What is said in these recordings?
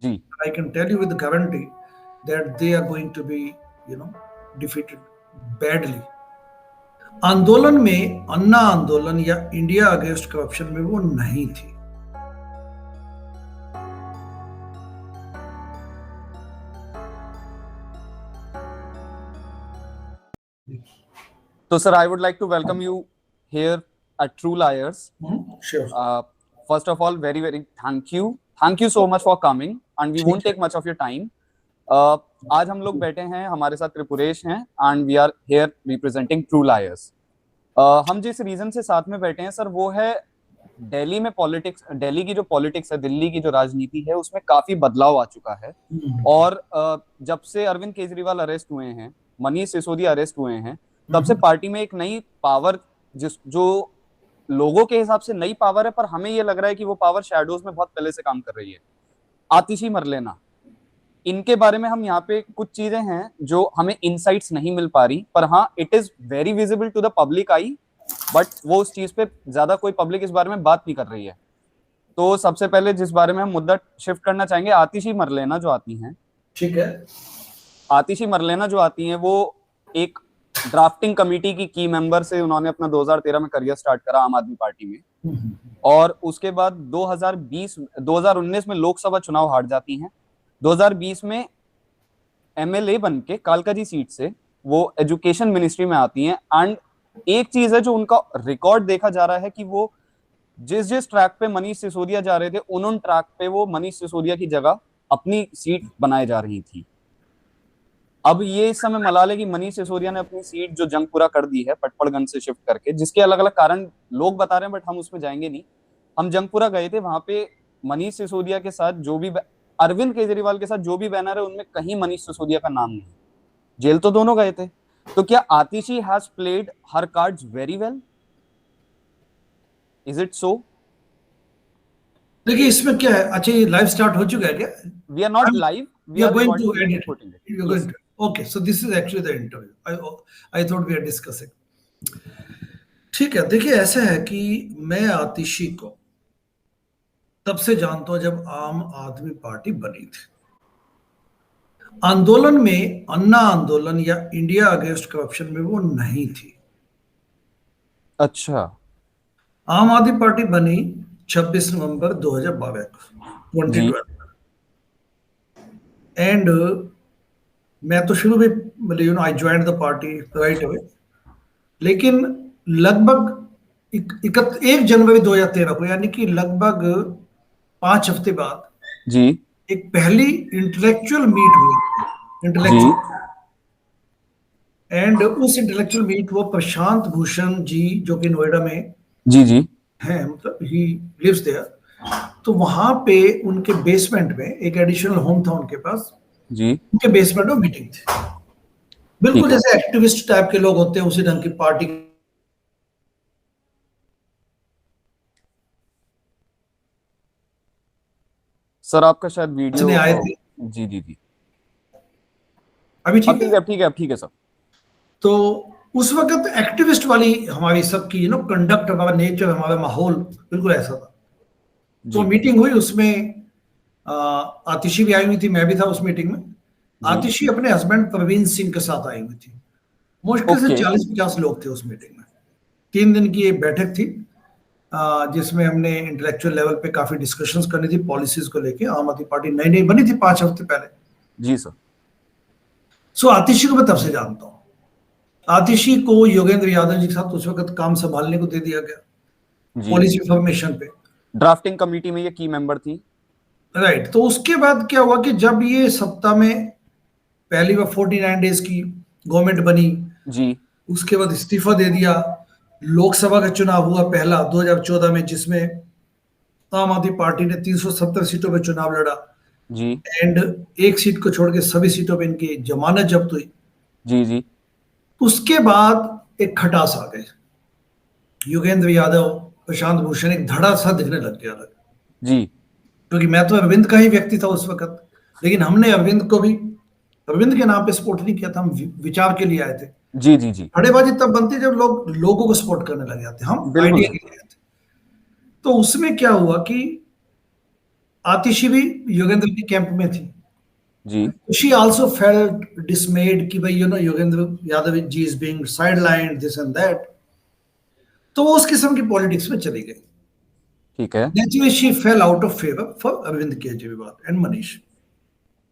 Ji. I can tell you with guarantee that they are going to be, you know, defeated badly. आंदोलन में, अन्ना आंदोलन या India against corruption में वो नहीं थी। So, sir, I would like to welcome you here at True Liars. Sure. First of all, very, very thank you. Thank you so much for coming, and we won't take much of your time. आज हम लोग बैठे हैं, हमारे साथ त्रिपुरेश हैं, and we are here representing True Liars. हम जिस रीजन से साथ में बैठे हैं सर, वो है दिल्ली में पॉलिटिक्स, दिल्ली की जो पॉलिटिक्स है, दिल्ली की जो राजनीति है, उसमें काफी बदलाव आ चुका है। और जब से अरविंद केजरीवाल अरेस्ट हुए हैं, मनीष सिसोदिया अरेस्ट हुए हैं, तब से पार्टी में एक नई पावर, जो लोगों के हिसाब से नई पावर है, पर हमें ये लग रहा है कि वो पावर शैडोज में बहुत पहले से काम कर रही है। आतिशी मरलेना, इनके बारे में हम यहाँ पे कुछ चीजें हैं जो हमें इनसाइट्स नहीं मिल पा रही, पर हाँ, it is very visible to the public eye, but वो उस चीज पे ज्यादा कोई पब्लिक इस बारे में बात नहीं कर रही है। तो सबसे पहले जिस बारे में हम मुद्दा शिफ्ट करना चाहेंगे, आतिशी मरलेना जो आती हैं। ठीक है। आतिशी मरलेना जो आती हैं, वो एक ड्राफ्टिंग कमेटी की मेंबर से उन्होंने अपना 2013 में करियर स्टार्ट करा आम आदमी पार्टी में, और उसके बाद 2019 में लोकसभा चुनाव हार जाती हैं। 2020 में एमएलए बन के कालकाजी सीट से वो एजुकेशन मिनिस्ट्री में आती हैं। एंड एक चीज है जो उनका रिकॉर्ड देखा जा रहा है कि वो जिस ट्रैक पे मनीष सिसोदिया जा रहे थे, उन ट्रैक पे वो मनीष सिसोदिया की जगह अपनी सीट बनाए जा रही थी। अब ये इस समय मलाल है कि मनीष सिसोदिया ने अपनी सीट जो जंगपुरा कर दी है पटपड़गंज से शिफ्ट करके, जिसके अलग अलग कारण लोग बता रहे हैं, बट हम उसमें जाएंगे नहीं। हम जंगपुरा गए थे, वहां पे मनीष सिसोदिया के साथ जो भी, अरविंद केजरीवाल के साथ जो भी बैनर है, उनमें कहीं मनीष सिसोदिया का नाम नहीं। जेल तो दोनों गए थे। तो क्या Atishi has played her cards very well? Is it so? देखिए इसमें क्या है, अच्छा ये लाइव स्टार्ट हो चुका है क्या? We are not live, we are going to edit it. Okay, so this is actually the interview. I thought we are discussing. ठीक है, देखिए ऐसा है कि मैं आतिशी को तब से जानता हूं जब आम आदमी पार्टी बनी थी। आंदोलन में, अन्ना आंदोलन या इंडिया अगेंस्ट करप्शन में वो नहीं थी। अच्छा। आम आदमी पार्टी बनी 26 नवंबर 2012 को, 2012, एंड मैं तो शुरू में, मतलब आई joined the party right away, लेकिन लगभग 1 जनवरी 2013 को, यानी कि लगभग 5 हफ्ते बाद जी, एक पहली इंटेलेक्चुअल मीट हुई, एंड उस इंटेलेक्चुअल मीट वो प्रशांत भूषण जी, जो कि नोएडा में जी हैं, मतलब ही लिव्स देयर, तो वहां पे उनके बेसमेंट में एक एडिशनल होम था उनके पास जी, उनके बेसमेंट में मीटिंग थी। बिल्कुल जैसे एक्टिविस्ट टाइप के लोग होते हैं, उसी ढंग की पार्टी। सर आपका शायद वीडियो आए थे। जी अभी ठीक है? ठीक है सर। तो उस वक्त एक्टिविस्ट वाली हमारी सबकी कंडक्ट, हमारा नेचर, हमारा माहौल बिल्कुल ऐसा था। तो मीटिंग हुई, उसमें आतिशी भी आई हुई थी, मैं भी था उस मीटिंग में। आतिशी अपने हस्बैंड प्रवीण सिंह के साथ आई हुई थी। मुश्किल से 40-50 लोग थे उस मीटिंग में। 3 दिन की ये बैठक थी, जिसमें हमने इंटेलेक्चुअल लेवल पे काफी डिस्कशंस करनी थी पॉलिसीज को लेके। आम आदमी पार्टी नई नई बनी थी 5 हफ्ते पहले। जी सर। सो आतिशी को मैं तब से जानता हूँ। आतिशी को योगेंद्र यादव जी के साथ उस वक्त काम संभालने को दे दिया गया पॉलिसी फॉर्मेशन पे। ड्राफ्टिंग कमेटी में ये की मेंबर थी, राइट। तो उसके बाद क्या हुआ कि जब ये सत्ता में पहली बार 49 डेज की गवर्नमेंट बनी जी, उसके बाद इस्तीफा दे दिया। लोकसभा का चुनाव हुआ पहला 2014 में, जिसमें आम आदमी पार्टी ने 370 सीटों पे चुनाव लड़ा जी, एंड एक सीट को छोड़ के सभी सीटों पे इनकी जमानत जब्त हुई जी। उसके बाद एक खटास आ गई, योगेंद्र यादव, प्रशांत भूषण, एक धड़ा सा दिखने लग गया जी, क्योंकि मैं तो अरविंद का ही व्यक्ति था उस वक्त, लेकिन हमने अरविंद को भी अरविंद के नाम पे सपोर्ट नहीं किया था, हम विचार के लिए आए थे जी। खड़ेबाजी तब बनती जब लोग लोगों को सपोर्ट करने लग जाते, हम आइडिया के लिए आए थे। तो उसमें क्या हुआ कि आतिशी भी योगेंद्र के कैंप में थी जी शी आल्सो फेल्ट डिसमेड कि भाई Yogendra Yadav ji is being sidelined this and that, तो वो उस किस्म की पॉलिटिक्स में चली गई। ठीक है। Naturally she fell out of favour for Arvind Kejriwal and Manish.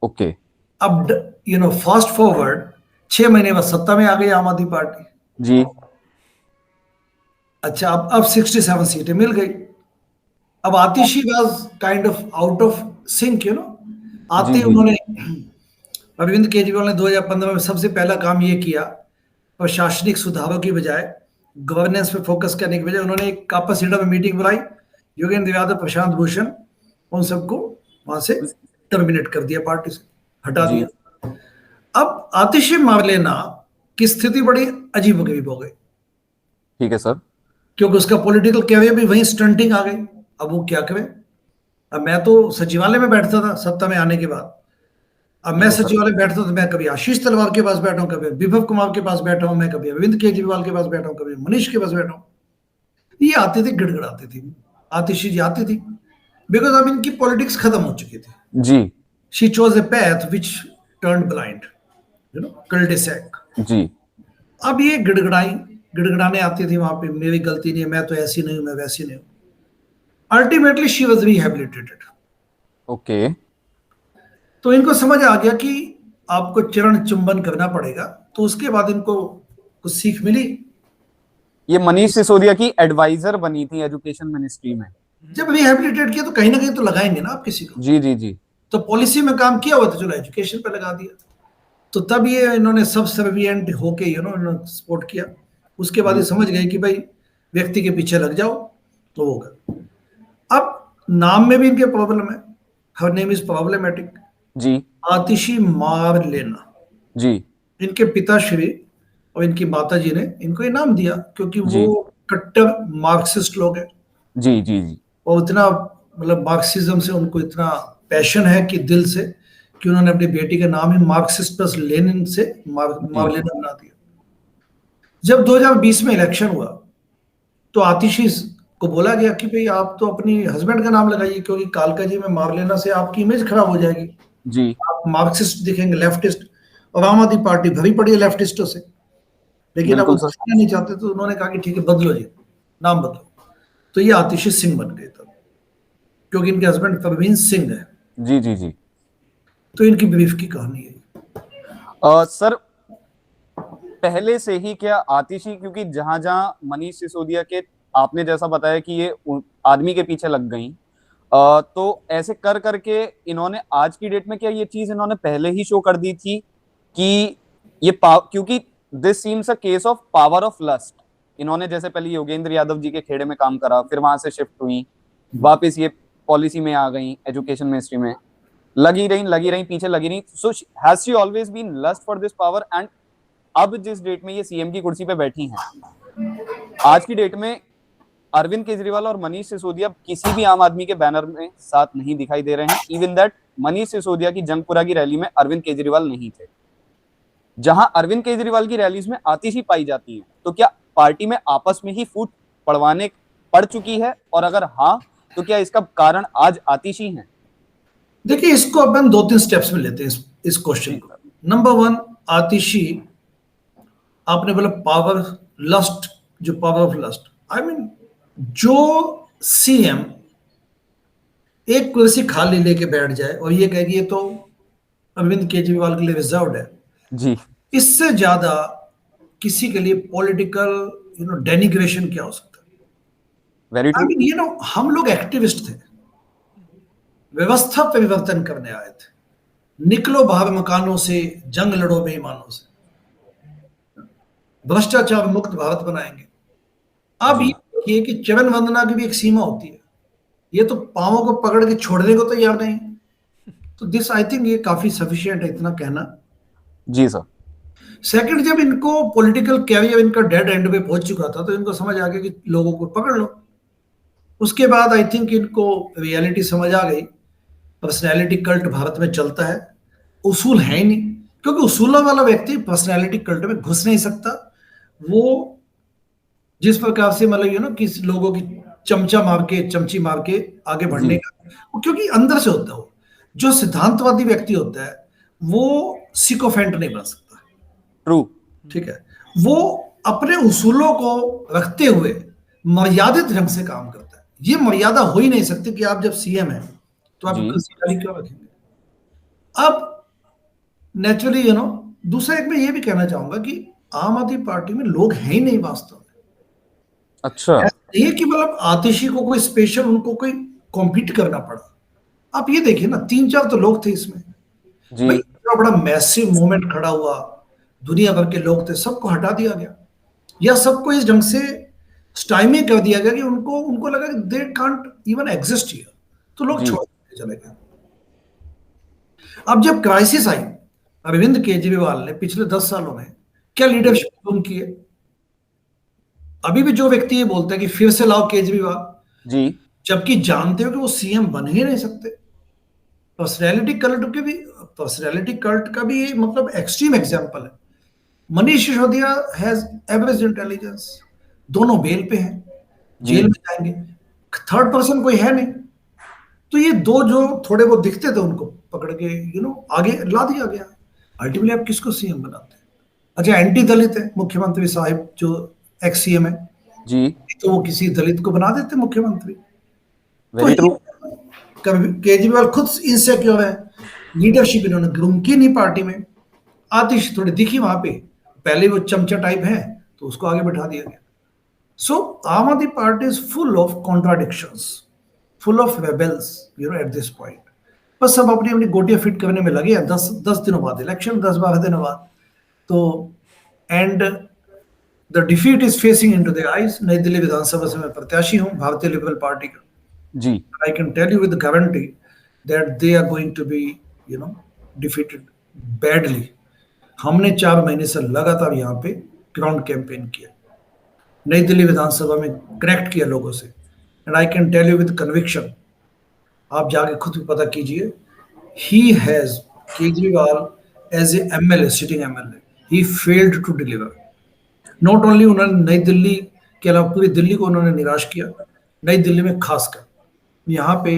Okay. अब फास्ट फॉरवर्ड 6 महीने बाद सत्ता में आ गई आम आदमी पार्टी। जी अच्छा, अब 67 सीटें मिल गई। अब Atishi was kind of out of sync जी आते जी उन्होंने अरविंद केजरीवाल ने 2015 में सबसे पहला काम ये किया, प्रशासनिक सुधारों की बजाय गवर्नेंस पे फोकस करने की बजाय उन्होंने एक कापासीडा में मीटिंग बुलाई, योगेंद्र यादव, प्रशांत भूषण, उन सबको वहां से टर्मिनेट कर दिया, पार्टी से हटा जी दिया। अब आतिशी मारलेना की स्थिति बड़ी अजीब गरीब हो गई, ठीक है सर। क्योंकि उसका पॉलिटिकल कैरियर भी वहीं स्टंटिंग आ गई। अब वो क्या करे? अब मैं तो सचिवालय में बैठता था सत्ता में आने के बाद, अब ठीक मैं है सर। सचिवालय बैठता तो मैं कभी आशीष तलवार के पास बैठा हूँ, कभी विभव कुमार के पास बैठा हूँ, मैं कभी अरविंद केजरीवाल के पास बैठा हूँ, कभी मनीष के पास बैठा हूँ। ये आते थे, गिड़गिड़ाते थे, आतिशी जी आती थी, बिकॉज अब इनकी पॉलिटिक्स खत्म हो चुकी थी। जी she chose a path which turn blind, cul-de-sac. जी अब ये गिड़गिड़ाने आती थी वहां पे, मेरी गलती नहीं है, मैं तो ऐसी नहीं हूं, मैं वैसी नहीं हूं। Ultimately she was rehabilitated. Okay. तो इनको समझ आ गया कि आपको चरण चुंबन करना पड़ेगा, तो उसके बाद इनको कुछ सीख मिली। ये मनीष सिसोदिया की एडवाइजर बनी थी एजुकेशन मिनिस्ट्री में। जब रिहेबिलिटेट किया तो कहीं ना कहीं तो लगाएंगे ना आप किसी को, जी जी जी तो पॉलिसी में काम किया हुआ तो चलो एजुकेशन पे लगा दिया। तो तब ये इन्होंने सब सर्विएंट होके इन्होंने सपोर्ट किया। उसके बाद ये समझ गए कि भाई व्यक्ति के पीछे लग जाओ तो होगा। अब नाम में भी इनके प्रॉब्लम है, हर नेम इज प्रॉब्लमेटिक। जी आतिशी मार लेना, जी इनके पिताश्री और इनकी माता जी ने इनको ये नाम दिया क्योंकि वो जी कट्टर मार्क्सिस्ट लोग हैं, जी जी जी और इतना मतलब मार्क्सिज्म से उनको इतना पैशन है कि दिल से, कि उन्होंने अपनी बेटी का नाम ही मार्क्सिस्ट प्लस लेनिन से जी मार्लेना बना दिया। जब 2020 में इलेक्शन हुआ तो आतिशी को बोला गया कि भाई आप तो अपनी हस्बैंड का नाम लगाइए, क्योंकि कालका जी में मार्लेना से आपकी इमेज खराब हो जाएगी, जी आप मार्क्सिस्ट दिखेंगे, लेफ्टिस्ट। और आम आदमी पार्टी भरी पड़ी है लेफ्टिस्टों से, लेकिन अब वो बिल्कुल सर। दिखना नहीं चाहते, तो उन्होंने कहा कि ठीक है बदलो जी, नाम बदलो। तो ये आतिशी सिंह बन गए तब, क्योंकि इनके हस्बैंड परवीन सिंह है। जी जी जी तो इनकी ब्रीफ की कहानी है। सर, पहले से ही क्या आतिशी, क्योंकि जहां जहां मनीष सिसोदिया के, आपने जैसा बताया कि ये आदमी के पीछे लग गई, तो ऐसे कर करके इन्होंने आज की डेट में क्या ये चीज इन्होंने पहले ही शो कर दी थी कि ये क्योंकि this seems a case of power of lust. इन्होंने जैसे पहले योगेंद्र यादव जी के खेड़े में काम करा, फिर वहां से शिफ्ट हुई, वापस ये पॉलिसी में आ गई, एजुकेशन मिनिस्ट्री में लगी रही पीछे लगी रही। So has she always been lust for this power, and अब जिस डेट में ये सीएम की कुर्सी पे बैठी हैं, आज की डेट में अरविंद केजरीवाल और मनीष सिसोदिया किसी भी आम आदमी के बैनर में साथ नहीं दिखाई दे रहे हैं। इवन दैट मनीष सिसोदिया की जंगपुरा की रैली में अरविंद केजरीवाल नहीं थे। जहां अरविंद केजरीवाल की रैलीज में आतिशी पाई जाती है, तो क्या पार्टी में आपस में ही फूट पड़ चुकी है, और अगर हाँ तो क्या इसका कारण आज आतिशी है? देखिए, इसको अपन 2-3 स्टेप्स में लेते हैं इस क्वेश्चन को। नंबर 1, आतिशी, आपने बोला पावर लस्ट, जो power of lust, I mean जो सीएम एक कुर्सी खाली लेके बैठ जाए और ये कहे कि ये तो अरविंद केजरीवाल के लिए रिजर्व्ड है, जी इससे ज्यादा किसी के लिए पॉलिटिकल डेनिग्रेशन क्या हो सकता है? Very I true. मीन हम लोग एक्टिविस्ट थे, व्यवस्था परिवर्तन करने आए थे, निकलो बाहर मकानों से, जंग लड़ो बेईमानों से, भ्रष्टाचार मुक्त भारत बनाएंगे। अब ये देखिए कि चरण वंदना की भी एक सीमा होती है, ये तो पांवों को पकड़ के छोड़ने को तैयार नहीं। तो दिस आई थिंक ये काफी सफिशिएंट है इतना कहना। जी सर। सेकंड, जब इनको पॉलिटिकल कैरियर इनका डेड एंड पे पहुंच चुका था, तो इनको समझ आ गया कि लोगों को पकड़ लो। उसके बाद आई थिंक इनको रियलिटी समझ आ गई, पर्सनैलिटी कल्ट भारत में चलता है, उसूल है ही नहीं, क्योंकि उसूलों वाला व्यक्ति पर्सनैलिटी कल्ट में घुस नहीं सकता। वो जिस प्रकार से मतलब कि लोगों की चमचा मार के, चमची मार के आगे बढ़ने का, क्योंकि अंदर से होता है वो। जो सिद्धांतवादी व्यक्ति होता है वो सिकोफेंट नहीं बन सकता। ट्रू। ठीक है, वो अपने उसूलों को रखते हुए मर्यादित ढंग से काम करता है। ये मर्यादा हो ही नहीं सकती कि आप जब सीएम हैं तो आप कुर्सी खाली क्यों रखेंगे। अब नेचुरली दूसरा एक मैं ये भी कहना चाहूंगा कि आम आदमी पार्टी में लोग हैं ही नहीं वास्तव में। अच्छा, ये कि मतलब आतिशी को कोई स्पेशल उनको कोई कॉम्पीट करना पड़ा। आप ये देखिए ना, 3-4 तो लोग थे इसमें भाई, इतना बड़ा मैसिव मूवमेंट खड़ा हुआ, दुनिया भर के लोग थे, सबको हटा दिया गया या सबको इस ढंग से स्टाइमी कर दिया गया कि उनको लगा कि they can't even exist here, तो लोग छोड़ के चले गए। अब जब क्राइसिस आई, अरविंद केजरीवाल ने पिछले 10 सालों में क्या लीडरशिप की है। अभी भी जो व्यक्ति ये बोलता है कि फिर से लाओ केजरीवाल जी, जबकि जानते हो कि वो सीएम बन ही नहीं सकते। पर्सनैलिटी कल्ट का भी मतलब एक्सट्रीम एग्जांपल है। Manish Sisodia has average intelligence, दोनों बेल पे हैं, जेल में जाएंगे, थर्ड पर्सन कोई है नहीं। तो ये दो जो थोड़े बहुत दिखते थे उनको पकड़ के आगे ला दिया गया। अल्टीमेटली आप किसको सीएम बनाते हैं? अच्छा, एंटी दलित है मुख्यमंत्री साहब जो एक्स सीएम है जी, तो वो किसी दलित को बना देते मुख्यमंत्री। तो केजरीवाल खुद इनसिक्योर है, लीडरशिप इन्होंने ग्रूम की नहीं पार्टी में। आतिश थोड़ी दिखी वहां पे, पहले वो चमचा टाइप है तो उसको आगे बैठा दिया गया। सो आम Aadmi Party is full of contradictions, full of rebels at this point. बस सब अपनी अपनी गोटियां फिट करने में लगे हैं। 10 दिनों बाद इलेक्शन, 10-12 दिनों बाद तो, and the defeat is facing into the eyes. नई दिल्ली विधानसभा से मैं प्रत्याशी हूं भारतीय लिबरल पार्टी का जी। I can tell you with guarantee that they are going to be defeated badly. हमने 4 महीने से लगातार यहाँ पे ग्राउंड कैंपेन किया, नई दिल्ली विधानसभा में कनेक्ट किया लोगों से, and I can tell you with conviction, आप जाके खुद भी पता कीजिए, he has Kejriwal as a MLA, sitting MLA, he failed to deliver. Not only उन्होंने नई दिल्ली के अलावा पूरी दिल्ली को उन्होंने निराश किया, नई दिल्ली में खासकर यहाँ पे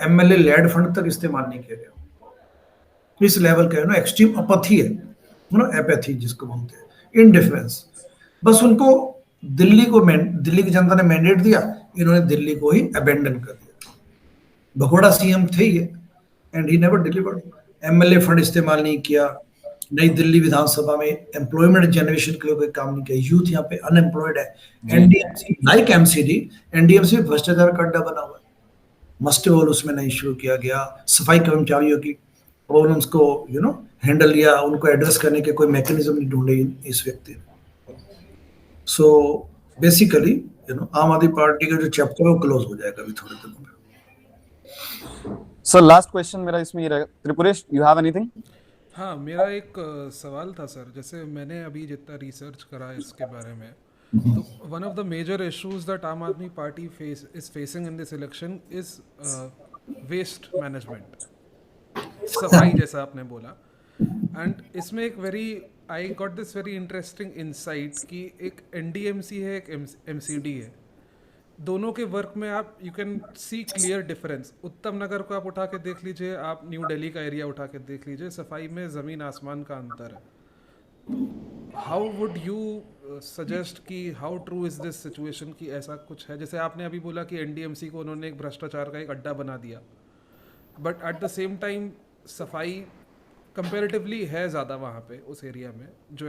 एमएलए लैड फंड तक इस्तेमाल नहीं किया गया। इस लेवल का एक्सट्रीम अपैथी है, एपैथी जिसको बोलते हैं, इनडिफरेंस। बस उनको दिल्ली की जनता ने मैंडेट दिया, इन्होंने दिल्ली को ही अबेंडन कर दिया। भगोड़ा सीएम थे ये, and he never delivered. MLA fund इस्तेमाल नहीं किया, नई दिल्ली विधानसभा में एम्प्लॉयमेंट जनरेशन के लिए कोई काम नहीं किया, यूथ यहाँ पे अनएम्प्लॉयड है। एनडीएमसी लाइक एमसीडी, एनडीएमसी भ्रष्टाचार का अड्डा बना हुआ है, मस्ट बोल उसमें नहीं शुरू किया गया। सफाई कर्मचारियों की प्रॉब्लम्स को हैंडल लिया, उनको एड्रेस करने के कोई मैकेनिज्म नहीं ढूंढे इस व्यक्ति ने। सो बेसिकली आम आदमी पार्टी का जो चैप्टर है वो क्लोज हो जाएगा अभी थोड़े दिनों में। सर लास्ट क्वेश्चन मेरा इसमें ये रहेगा, त्रिपुरेश यू हैव एनीथिंग? हाँ, मेरा एक सवाल था सर, जैसे मैंने अभी जितना रिसर्च करा इसके बारे में, तो one of the major issues that Aam Aadmi Party is facing in this election is waste management, सफाई जैसा आपने बोला। एंड इसमें एक I got this very interesting insight कि एक एनडीएमसी है, एक एमसीडी है, दोनों के वर्क में आप you can see clear difference. उत्तम नगर को आप उठा के देख लीजिए, आप न्यू दिल्ली का एरिया उठा के देख लीजिए, सफाई में ज़मीन आसमान का अंतर है। हाउ वुड यू सजेस्ट कि how true is this situation कि ऐसा कुछ है? जैसे आपने अभी बोला कि एनडीएमसी को उन्होंने एक भ्रष्टाचार का एक अड्डा बना दिया, but at the same time सफाई कंपैरेटिवली है ज़्यादा वहाँ पे उस एरिया में जो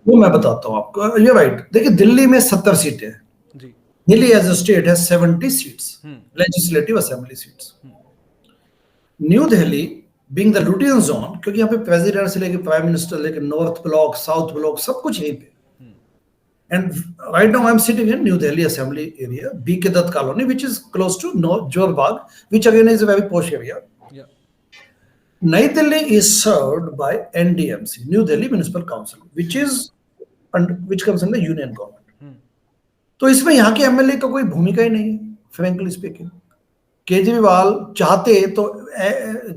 वो मैं बताता हूँ आपको। ये राइट, देखिए दिल्ली में 70 सीटें हैं जी। Delhi as a state has 70 seats, legislative assembly seats. New Delhi being the Lutyens zone, क्योंकि यहाँ पे प्रेसिडेंट से लेके प्राइम मिनिस्टर लेके नॉर्थ ब्लॉक, साउथ ब्लॉक सब कुछ यहीं पे। And right now I am sitting in new Delhi assembly area, B K Dutt colony, which is close to Johor Bagh, which again is a very posh area. New Delhi is served by NDMC, New Delhi Municipal Council, which comes under union government. तो इसमें यहाँ के MLA का कोई भूमिका ही नहीं है, frankly speaking. Kejriwal चाहते तो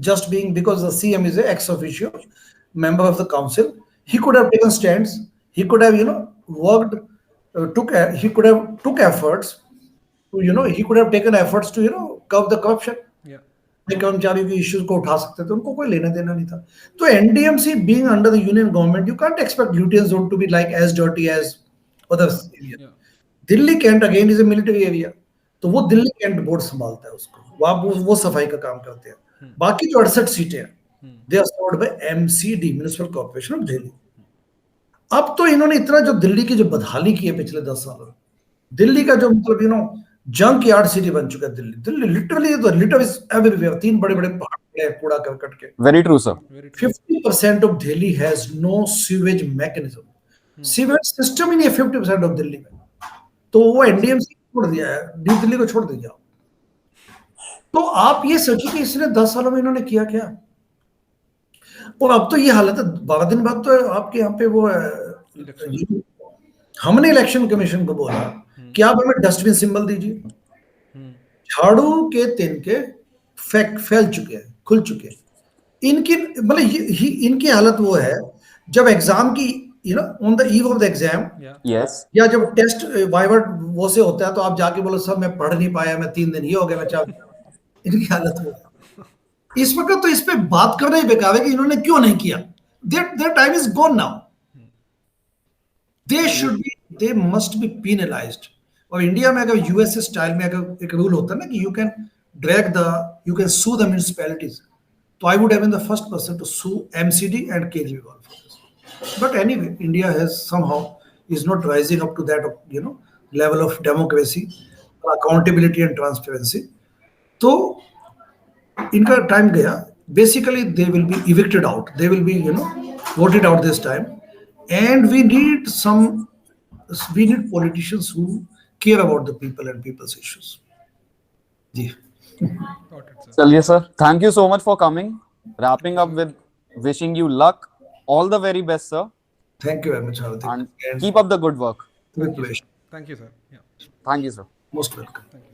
just being because the CM is an ex officio member of the council, he could have taken stands, he could have worked, he could have took efforts he could have taken efforts to curb the corruption. Yeah. कर्मचारियों की issues को उठा सकते थे, उनको कोई लेना देना नहीं था. तो NDMC being under the union government, you can't expect Lutyens zone to be like as dirty as other areas. Yeah. Delhi Cantt again is a military area, तो वो दिल्ली कैंट बोर्ड संभालता है उसको, वहां वो सफाई का काम करते हैं. बाकी जो 68 सीटें हैं they are served by MCD, municipal corporation of Delhi. अब तो इन्होंने इतना जो दिल्ली की जो बदहाली की है पिछले 10 सालों में, दिल्ली का जो मतलब जंक यार्ड सिटी बन चुका है दिल्ली लिटरली. तो लिटर इज एवरीवेयर, 3 बड़े-बड़े पहाड़ हैं कूड़ा करकट के. Very true sir. 50% of Delhi has no sewage mechanism. Sewage system ही नहीं है 50% ऑफ दिल्ली में. तो वो NDMC छोड़ दिया है, न्यू दिल्ली को छोड़ दिया. तो आप ये सोचिए कि इसने 10 सालों में इन्होंने किया क्या. और अब तो ये हालत है, 12 दिन बाद तो आपके यहाँ पे वो हमने इलेक्शन कमीशन को बोला कि आप हमें डस्टबिन सिंबल दीजिए. झाड़ू के तिनके फैल चुके हैं, खुल चुके हैं. इनकी मतलब इनकी हालत वो है जब एग्जाम की on the eve of the exam, yes, या जब टेस्ट वाइवा वो से होता है तो आप जाके बोलो सर मैं पढ़ नहीं पाया, मैं 3 दिन ये हो गया, मैं 4 दिन. इनकी हालत वो है इस वक्त. तो इस पे बात करना ही बेकार है कि इन्होंने क्यों नहीं किया. Their time is gone now. They must be penalised. और इंडिया में अगर यूएसए स्टाइल में अगर एक रूल होता है ना कि you can sue the municipalities, तो I would have been the first person to sue MCD and Kejriwal for this. But anyway, India is not rising up to that level of democracy, accountability and transparency. तो इनका time गया. Basically they will be evicted out, they will be voted out this time, and we need politicians who care about the people and people's issues. जी. चलिए sir, thank you so much for coming. Wrapping up with wishing you luck, all the very best, sir. Thank you very much, Hardik. And keep up the good work. With pleasure. Thank you, sir. Yeah. Thank you, sir. Most welcome. Thank you.